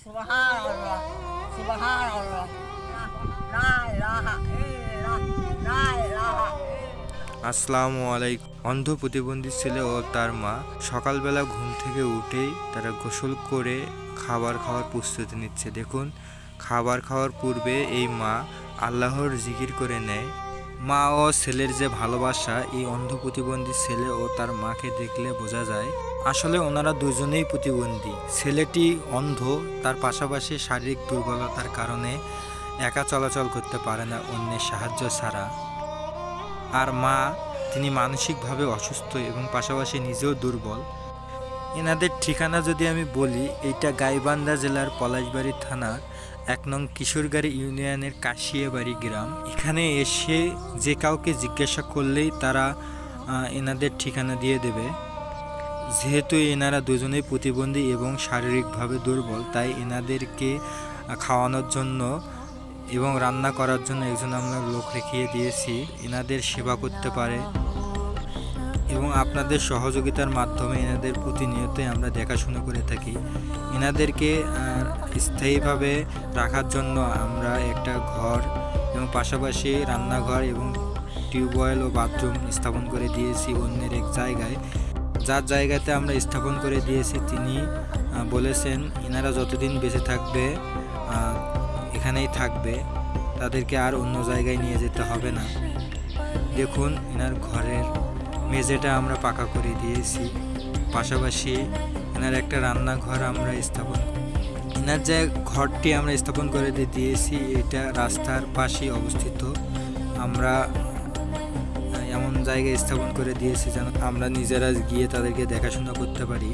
সুবহানাল্লাহ সুবহানাল্লাহ লা ইলাহা ইল্লাল্লাহ লা ইলাহা আসসালামু আলাইকুম। অন্ধ প্রতিবন্ধী ছেলে ও তার মা সকালবেলা ঘুম থেকে উঠেই তারা গোসল করে খাবার খাওয়ার প্রস্তুতি নিচ্ছে। দেখুন, খাবার খাওয়ার পূর্বে এই মা আল্লাহর জিকির করে নেয়। মা ও ছেলের যে ভালোবাসা এই অন্ধ প্রতিবন্ধী ছেলে ও তার মাকে দেখলে বোঝা যায়। আসলে ওনারা দুজনেই প্রতিবন্ধী। ছেলেটি অন্ধ, তার পাশাপাশি শারীরিক দুর্বলতার কারণে একা চলাচল করতে পারে না অন্যের সাহায্য ছাড়া। আর মা, তিনি মানসিকভাবে অসুস্থ এবং পাশাপাশি নিজেও দুর্বল। এনাদের ঠিকানা যদি আমি বলি, এইটা গাইবান্ধা জেলার পলাশবাড়ি থানার 1 নং কিশোরগাড়ি ইউনিয়নের কাশিয়াবাড়ি গ্রাম। এখানে এসে যে কাউকে জিজ্ঞাসা করলেই তারা এনাদের ঠিকানা দিয়ে দেবে। যেহেতু এনারা দুজনেই প্রতিবন্ধী এবং শারীরিকভাবে দুর্বল, তাই এনাদেরকে খাওয়ানোর জন্য এবং রান্না করার জন্য একজন আমরা লোক রেখে দিয়েছি, এনাদের সেবা করতে পারে। এবং আপনাদের সহযোগিতার মাধ্যমে এনাদের প্রতিনিয়তই আমরা দেখাশোনা করে থাকি। এনাদেরকে স্থায়ীভাবে রাখার জন্য আমরা একটা ঘর এবং পাশাপাশি রান্নাঘর এবং টিউবওয়েল ও বাথরুম স্থাপন করে দিয়েছি অন্যের এক জায়গায়। যার জায়গাতে আমরা স্থাপন করে দিয়েছি তিনি বলেছেন এনারা যতদিন বেঁচে থাকবে এখানেই থাকবে, তাদেরকে আর অন্য জায়গায় নিয়ে যেতে হবে না। দেখুন, এনার ঘরের মেঝেটা আমরা পাকা করে দিয়েছি, পাশাপাশি এনার একটা রান্নাঘর আমরা এনার যে ঘরটি আমরা স্থাপন করে দিয়েছি এটা রাস্তার পাশে অবস্থিত। আমরা এমন জায়গায় স্থাপন করে দিয়েছি যেন আমরা নিজেরা গিয়ে তাদেরকে দেখাশোনা করতে পারি।